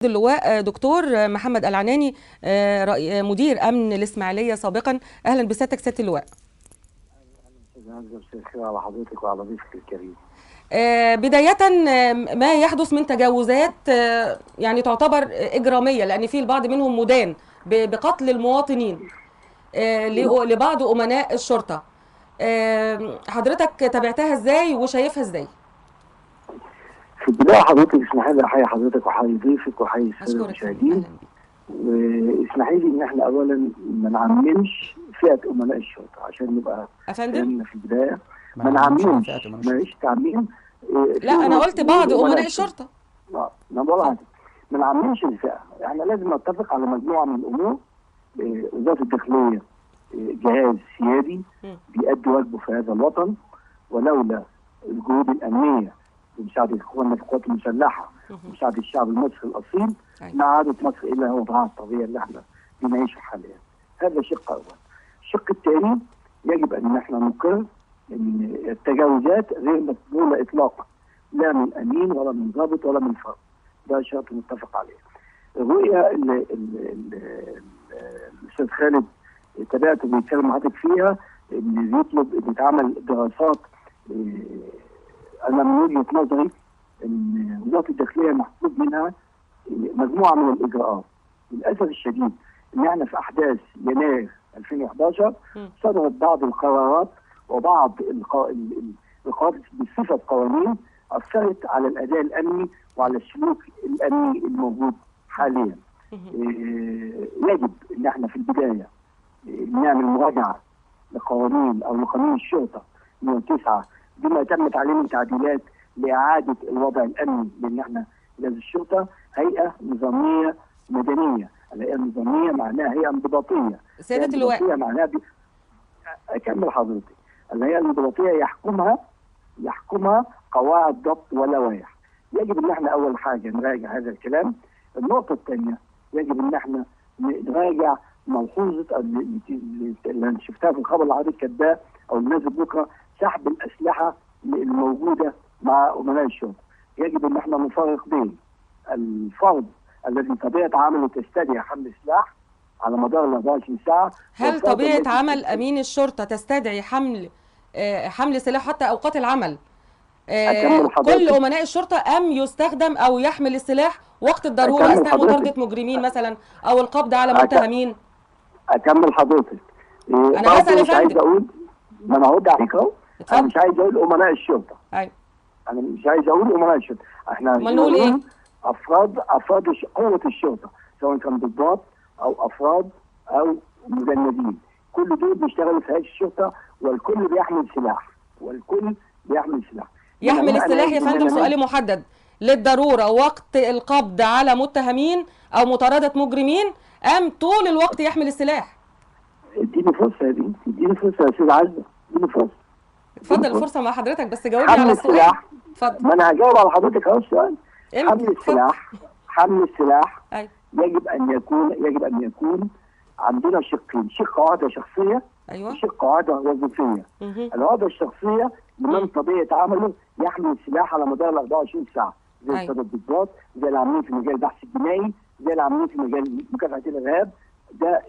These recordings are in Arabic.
اللواء دكتور محمد العناني، مدير امن الاسماعيليه سابقا. اهلا بسيادتك سياده اللواء. اهلا استاذ الخير على حضرتك وعلى ضيفك الكريم. بدايه، ما يحدث من تجاوزات يعني تعتبر اجراميه، لان في البعض منهم مدان بقتل المواطنين لبعض امناء الشرطه. حضرتك تابعتها ازاي وشايفها ازاي؟ في البدايه حضرتك اسمحي لي احيي حضرتك واحيي ضيفك واحيي الساده اشكرك فندم. المشاهدين. واسمحي لي ان احنا اولا ما نعممش فئه امناء الشرطه عشان نبقى افندم في البدايه ما نعممش، ماليش تعميم. لا انا قلت بعض امناء الشرطه. انا بقول ما نعممش الفئه، احنا لازم نتفق على مجموعه من الامور. وزاره الداخليه جهاز سيادي بيؤدي واجبه في هذا الوطن، ولولا الجهود الامنيه بمساعده اخواننا في القوات المسلحه ومساعده الشعب المصري الاصيل ما عادت مصر الا وضعها الطبيعي اللي احنا بنعيشه حاليا. هذا شق اول. الشق الثاني يجب ان احنا نقر ان التجاوزات غير مقبوله اطلاقا، لا من امين ولا من ضابط ولا من فرد. ده شرط متفق عليه. الرؤيه اللي الاستاذ خالد تابعته بيتكلم مع حضرتك فيها، ان بيطلب ان يتعمل دراسات. انا من وجهه نظري ان وزاره الداخليه مطلوب منها مجموعه من الاجراءات. للاسف الشديد ان احنا في احداث يناير 2011 صدرت بعض القرارات وبعض القرارات بصفه قوانين اثرت على الاداء الامني وعلى السلوك الامني الموجود حاليا. يجب ان احنا في البدايه نعمل مراجعه لقوانين او لقانون الشرطه 109 بما تمت عليه من تعديلات لاعاده الوضع الامني، لان احنا لازم الشرطه هيئه نظاميه مدنيه. الهيئه النظاميه معناها هيئه انضباطيه. سياده اللواء معناها اكمل حضرتك. الهيئه الانضباطيه يحكمها قواعد ضبط ولوائح. يجب ان احنا اول حاجه نراجع هذا الكلام. النقطه الثانيه يجب ان احنا نراجع ملحوظه اللي شفتها في الخبر اللي حضرتك كاتباه او نازل بكره، سحب الاسلحه الموجوده مع امناء الشرطه. يجب ان احنا نفرق بين الفرد الذي طبيعه عمله تستدعي حمل سلاح على مدار ال 24 ساعه. هل طبيعه عمل امين الشرطه تستدعي حمل سلاح حتى اوقات العمل كل امناء الشرطه ام يستخدم او يحمل السلاح وقت الضروره اثناء مطارده مجرمين مثلا او القبض على متهمين؟ اكمل حضرتك. انا بسال يا فندم. مش عايز اقول، ما انا هرد عليك اهو. انا مش عايز اقول امناء الشرطه. ايوه انا مش عايز اقول امناء الشرطه. احنا نقول ايه؟ افراد قوه الشرطه، سواء كان ضباط او افراد او مجندين. كل دول بيشتغلوا في هيئه الشرطه، والكل بيحمل سلاح. يحمل السلاح يا فندم. سؤالي محدد للضروره وقت القبض على متهمين او مطارده مجرمين ام طول الوقت يحمل السلاح؟ اديني فرصه يا استاذ عزه، اديني فرصه. اتفضل الفرصه مع حضرتك، بس جاوبني على السؤال. اتفضل. ما انا هجاوب على حضرتك اهو السؤال. حمل السلاح أيوة. يجب ان يكون عندنا شقين، شق قاعده شخصيه وشق قاعده وظيفيه. القاعده الشخصيه لمن طبيعه عمله يحمل السلاح على مدار ال 24 ساعه، زي الساده الضباط، زي العاملين في مجال البحث الجنائي، زي العاملين في مجال مكافحه الارهاب. ده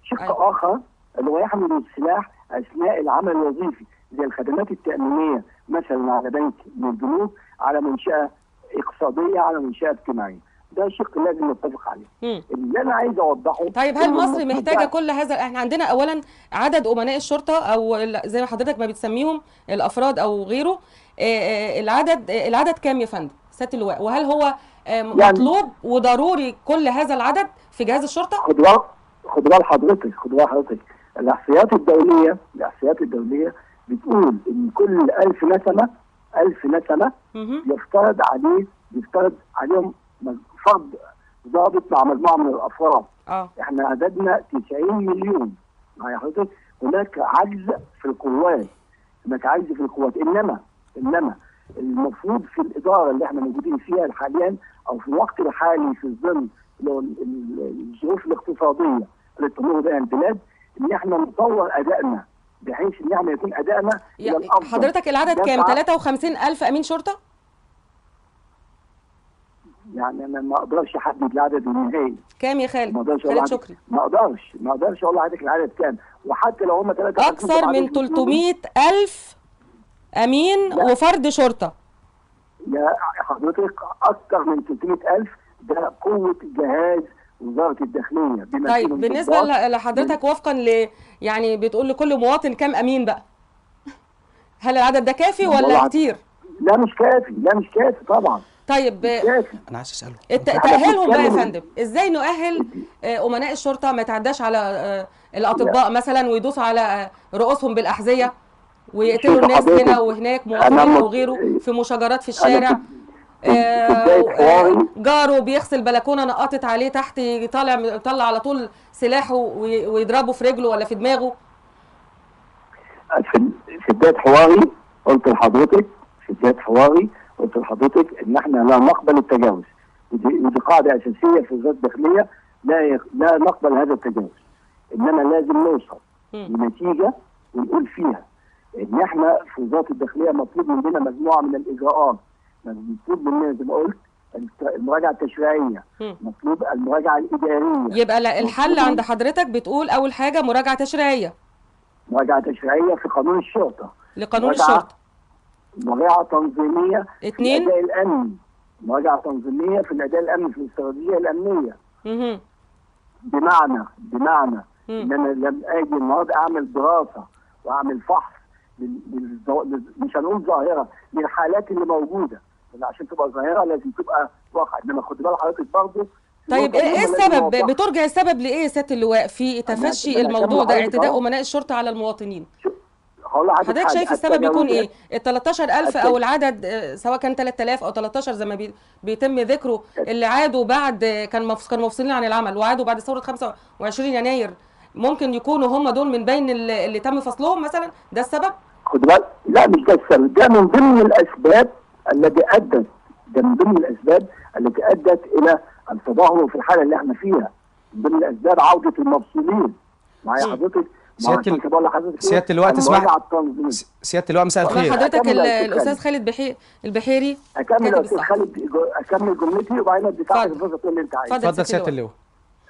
شق اخر اللي هو يحمل السلاح اثناء العمل الوظيفي، زي الخدمات التامينيه مثلا على بنك من البنوك، على منشاه اقتصاديه، على منشاه اجتماعيه. ده شق لازم نتفق عليه. اللي انا عايز اوضحه، طيب هل مصر محتاجه كل هذا؟ احنا عندنا اولا عدد امناء الشرطه او زي ما حضرتك ما بتسميهم الافراد او غيره، العدد كام يا فندم سياده اللواء؟ وهل هو مطلوب وضروري كل هذا العدد في جهاز الشرطه؟ خد بال حضرتك الاحصائيات الدوليه بتقول ان كل 1000 نسمه يفترض عليهم فرد ضابط مع مجموعه من الافراد. احنا عددنا 90 مليون. معايا حضرتك؟ هناك عجز في القوات. انما المفروض في الاداره اللي احنا موجودين فيها حاليا او في الوقت الحالي في ظل الظروف الاقتصاديه اللي تمر بها البلاد، ان احنا نطور ادائنا بحيث ان احنا يكون ادائنا الى الافضل. حضرتك العدد كام؟ 53,000 امين شرطه؟ يعني انا ما اقدرش احدد العدد النهائي. كام يا خالد؟ ما اقدرش خالد شكري. ما اقدرش اقول لحضرتك العدد كام، وحتى لو هم 3 اكثر من 300,000 امين وفرد شرطه. يا حضرتك اكثر من 300,000 ده قوه جهاز وزاره الداخليه. طيب بالنسبه لحضرتك وفقا يعني بتقول لكل مواطن كام امين بقى؟ هل العدد ده كافي ولا كتير؟ لا مش كافي طبعا. طيب انا عايز اساله تاهيلهم بقى يا فندم، ازاي نؤهل امناء الشرطه ما يتعداش على الاطباء مثلا ويدوسوا على رؤوسهم بالاحذيه ويقتلوا الناس هنا وهناك، مواطنين او غيره، في مشاجرات في الشارع. جاره بيغسل بلكونه نقطت عليه تحت، يطلع على طول سلاحه ويضربه في رجله ولا في دماغه. في بدايه حواري قلت لحضرتك ان احنا لا نقبل التجاوز، ودي قاعده اساسيه في وزاره الداخليه، لا نقبل هذا التجاوز، انما لازم نوصل لنتيجه ونقول فيها ان احنا في وزاره الداخليه مطلوب مننا مجموعه من الاجراءات، مطلوب مننا زي ما قلت المراجعه التشريعيه، مطلوب المراجعه الاداريه. يبقى الحل عند حضرتك بتقول اول حاجه مراجعه تشريعيه. مراجعه تشريعيه في قانون الشرطه. لقانون الشرطه. مراجعه تنظيميه 2 في الاداء الامني. مراجعه تنظيميه في الاداء الامني في الاستراتيجيه الامنيه. بمعنى ان انا لما اجي النهارده اعمل دراسه واعمل فحص مش هنقول ظاهره للحالات اللي موجوده، عشان تبقى ظاهره لازم تبقى واقع، انما خد بال حضرتك برضه. طيب ايه السبب؟ بترجع السبب لايه يا سياده اللواء في تفشي الموضوع ده، اعتداء امناء الشرطه على المواطنين؟ حضرتك شايف السبب يكون ايه؟ ال 13,000 او العدد سواء كان 3,000 او 13 زي ما بيتم ذكره، اللي عادوا بعد كانوا مفصولين عن العمل وعادوا بعد ثوره 25 يناير، ممكن يكونوا هم دول من بين اللي تم فصلهم مثلا؟ ده السبب؟ خد بالك، لا مش ده السبب، ده من ضمن الاسباب التي ادت الى التدهور في الحاله اللي احنا فيها. من ضمن الاسباب عوده المفصولين. معايا حضرتك؟ سياده اللواء تسمح؟ سياده اللواء مساء الخير. حضرتك الاستاذ خالد البحيري. اكمل جملتي وبعدين اديك الفرصه تقول اللي انت عايزه. اتفضل سياده اللواء.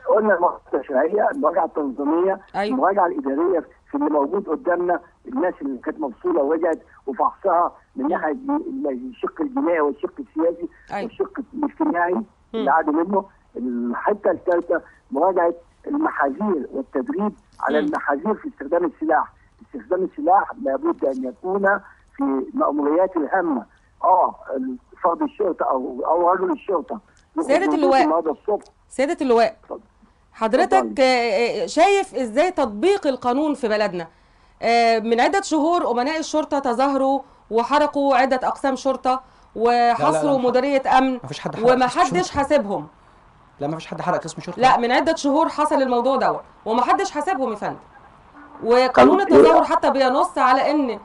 قلنا المراجعه التشريعيه، المراجعه التنظيميه، أيوة. المراجعه الاداريه في اللي موجود قدامنا، الناس اللي كانت مفصوله ورجعت وفحصها من ناحيه الشق الجنائي والشق السياسي. أيوة. والشق الاجتماعي اللي عادوا منه. الحته الثالثه مراجعه المحاذير والتدريب على المحاذير في استخدام السلاح. استخدام السلاح لابد ان يكون في مأموريات الهامه. فرد الشرطه او رجل الشرطه. سيادة اللواء حضرتك شايف ازاي تطبيق القانون في بلدنا؟ من عدة شهور أمناء الشرطة تظاهروا وحرقوا عدة أقسام شرطة وحصروا مديرية أمن ومحدش حاسبهم. لا ما فيش حد حرق اسم شرطة. لا من عدة شهور حصل الموضوع دوت ومحدش حاسبهم يا فندم. وقانون التظاهر حتى بينص على ان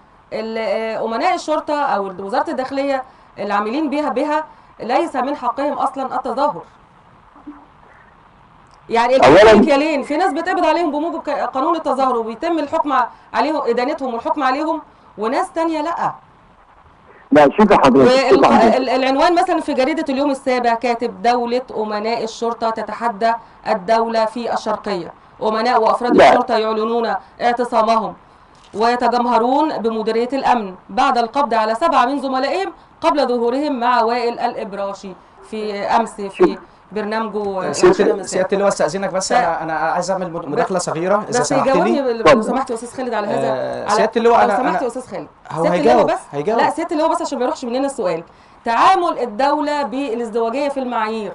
أمناء الشرطة أو وزارة الداخلية العاملين بها ليس من حقهم أصلا التظاهر. يعني الكلين في ناس بتقبض عليهم بموجب قانون التظاهر وبيتم الحكم عليهم، ادانتهم والحكم عليهم، وناس تانية لا. لا شوف حضرتك، العنوان مثلا في جريدة اليوم السابع كاتب دولة أمناء الشرطة تتحدى الدولة في الشرقية. أمناء وأفراد الشرطة يعلنون اعتصامهم ويتجمهرون بمديرية الأمن بعد القبض على 7 من زملائهم قبل ظهورهم مع وائل الإبراشي في أمس في برنامجه. سياده اللواء استاذنك بس انا عايز اعمل مداخله صغيره اذا سمحت لي. لو سمحت يا استاذ خالد على هذا. سياده اللواء لو سمحت يا استاذ خالد. هو هيجاوب. لا سياده اللواء بس عشان ما يروحش مننا السؤال. تعامل الدوله بالازدواجيه في المعايير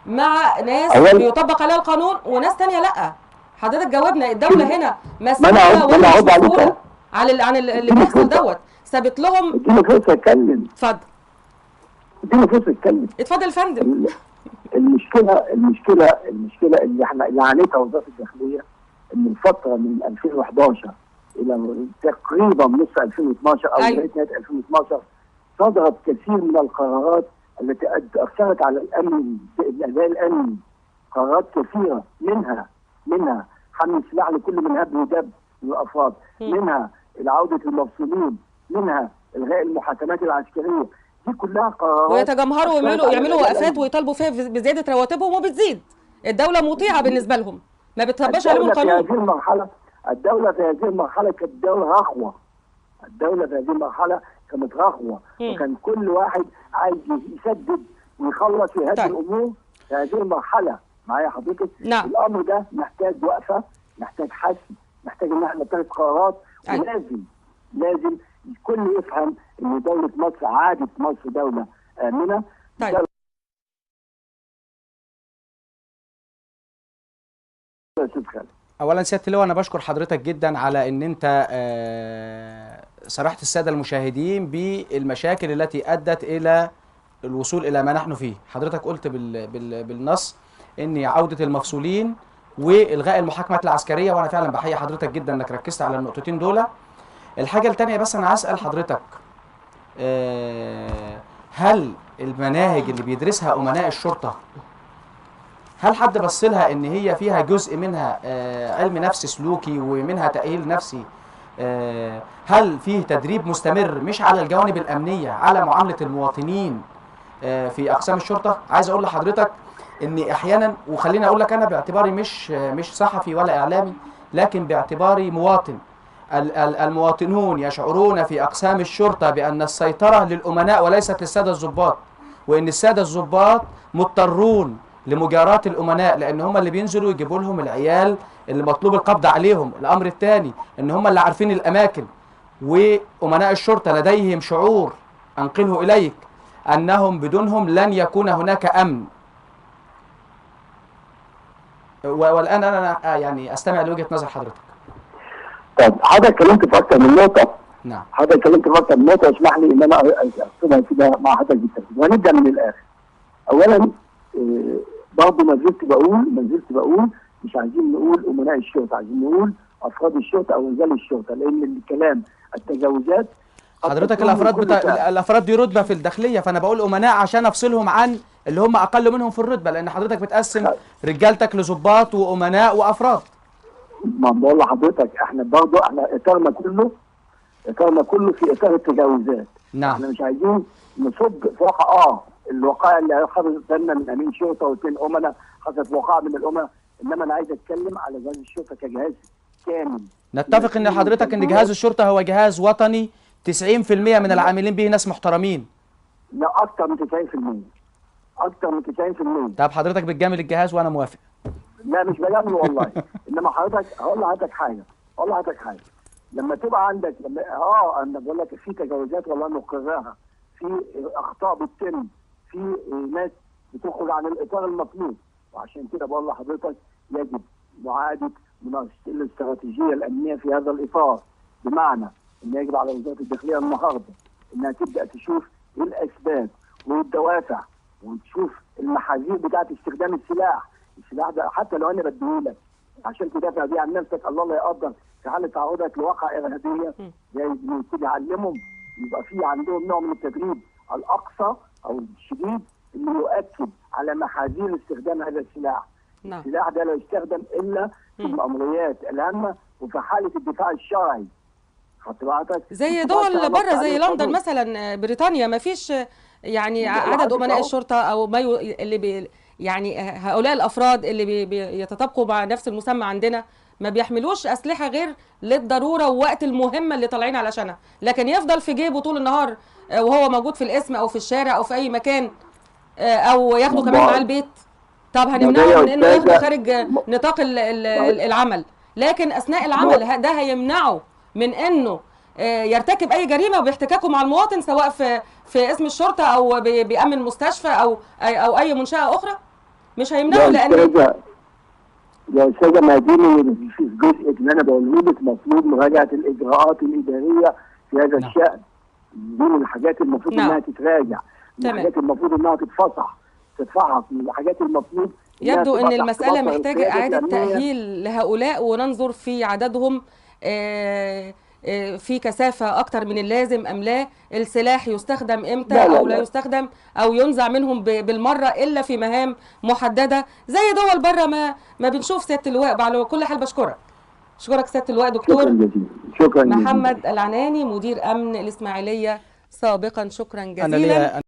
مع ناس بيطبق عليها القانون وناس ثانيه لا. حضرتك جاوبنا. الدوله هنا مسؤوله ولا مش مسؤوله عن اللي بيحصل دوت؟ سابت لهم. اديني فرصه اتكلم. اتفضل. اديني فرصه اتكلم. اتفضل يا فندم. المشكله اللي عانتها وزاره الداخليه ان الفتره من 2011 الى تقريبا نص 2012 او لغايه نهايه 2012 صدرت كثير من القرارات التي اثرت على الاداء الامني. قرارات كثيره منها حمل السلاح لكل من هب ودب من الافراد، منها عوده المفصولين، منها الغاء المحاكمات العسكريه. دي كلها قرارات ويتجمهروا ويعملوا وقفات ويطالبوا فيها بزياده رواتبهم وبتزيد. الدوله مطيعه بالنسبه لهم، ما بتطبقش عليهم القانون. الدوله في هذه المرحله كانت دوله رخوه. الدوله في هذه المرحله كانت رخوه، وكان كل واحد عايز يسدد ويخلص ويهدي الامور في هذه المرحله. معايا حضرتك؟ نعم. الامر ده محتاج وقفه، محتاج حسم، محتاج ان احنا نتخذ قرارات، ولازم الكل يفهم ان دوله مصر عادت مصر دوله امنه. طيب. اولا سياده اللواء انا بشكر حضرتك جدا على ان انت صرحت الساده المشاهدين بالمشاكل التي ادت الى الوصول الى ما نحن فيه. حضرتك قلت بالنص ان عوده المفصولين والغاء المحاكمات العسكريه، وانا فعلا بحيي حضرتك جدا انك ركزت على النقطتين دول. الحاجه الثانيه بس انا هسال حضرتك، هل المناهج اللي بيدرسها امناء الشرطه هل حد بص لها ان هي فيها جزء منها علم نفس سلوكي ومنها تأهيل نفسي؟ هل فيه تدريب مستمر مش على الجوانب الأمنية، على معاملة المواطنين في أقسام الشرطة؟ عايز أقول لحضرتك إن أحيانا، وخليني أقول لك أنا باعتباري مش صحفي ولا إعلامي، لكن باعتباري مواطن، المواطنون يشعرون في أقسام الشرطة بأن السيطرة للأمناء وليست للسادة الضباط، وإن السادة الضباط مضطرون لمجاراة الأمناء لأن هم اللي بينزلوا يجيبوا لهم العيال اللي مطلوب القبض عليهم. الأمر الثاني إن هم اللي عارفين الأماكن، وأمناء الشرطة لديهم شعور أنقله إليك أنهم بدونهم لن يكون هناك أمن. والآن أنا يعني أستمع لوجهة نظر حضرتك. طيب حضرتك اتكلمت في أكثر من نقطة. نعم. حضرتك اتكلمت في أكثر من نقطة، اسمح لي إن أنا أقصدها كده مع حضرتك بالترتيب، وهنبدأ من الآخر. أولاً برضه ما زلت بقول مش عايزين نقول امناء الشرطه، عايزين نقول افراد الشرطه او رجال الشرطه، لان الكلام التجاوزات حضرتك الافراد دي رتبه في الداخليه، فانا بقول امناء عشان افصلهم عن اللي هم اقل منهم في الرتبه، لان حضرتك بتقسم رجالتك لضباط وامناء وافراد. ما بقول لحضرتك احنا برضه اطارنا كله في اطار التجاوزات. نعم. احنا مش عايزين نصب في واقع الوقائع اللي حصلت لنا من امين شرطه واثنين امناء، حصلت وقائع من الامناء، انما انا عايز اتكلم على جهاز الشرطه كجهاز كامل. نتفق ان حضرتك ان جهاز الشرطه هو جهاز وطني 90% من العاملين به ناس محترمين. لا اكتر من 90%. طب حضرتك بتجامل الجهاز وانا موافق. لا مش بجامل والله. انما حضرتك هقول لحضرتك حاجه، لما تبقى عندك انا بقول لك في تجاوزات والله نقرها، في اخطاء بتتم، في ناس بتخرج عن الاطار المطلوب، وعشان كده بقول لحضرتك يجب معاده مناقشه الاستراتيجيه الامنيه في هذا الاطار، بمعنى ان يجب على وزاره الداخليه النهارده انها تبدا تشوف ايه الاسباب والدوافع، وتشوف المحاذير بتاعه استخدام السلاح ده حتى لو انا بديهولك عشان تدافع بيه عن نفسك، الله لا يقدر في حاله تعرضك لواقع ارهابيه، لازم يعلمهم يبقى في عندهم نوع من التدريب الاقصى او الشديد اللي يؤكد على محاذير استخدام هذا السلاح. نعم. السلاح ده لا يستخدم الا في الامريات الهامه وفي حاله الدفاع الشرعي. زي دول بره زي لندن مثلا، بريطانيا ما فيش يعني عدد امناء الشرطه او ما يعني هؤلاء الافراد اللي يتطابقوا مع نفس المسمى عندنا ما بيحملوش اسلحه غير للضروره ووقت المهمه اللي طالعين علشانها، لكن يفضل في جيبه طول النهار وهو موجود في القسم او في الشارع او في اي مكان، او ياخده كمان معاه البيت. طب هنمنعه من انه ياخده خارج نطاق العمل، لكن اثناء العمل ده هيمنعه من انه يرتكب اي جريمه باحتكاكه مع المواطن، سواء في اسم الشرطه او بيأمن مستشفى او اي منشاه اخرى. مش هيمنعه لان يا استاذه مهديني في الجزء اللي انا بقوله لك مطلوب مراجعه الاجراءات الاداريه في هذا الشأن. دي من الحاجات المفروض انها تتراجع، من الحاجات المفروض انها تتفحص، من الحاجات المفروض يبدو ان المساله محتاجه اعاده تاهيل لهؤلاء، وننظر في عددهم في كثافه اكتر من اللازم ام لا، السلاح يستخدم امتى او لا يستخدم، او ينزع منهم بالمره الا في مهام محدده زي دول بره ما بنشوف. سياده اللواء على كل حال بشكرك سياده اللواء دكتور شكرا محمد العناني، مدير امن الاسماعيليه سابقا. شكرا انا جزيلا. ليا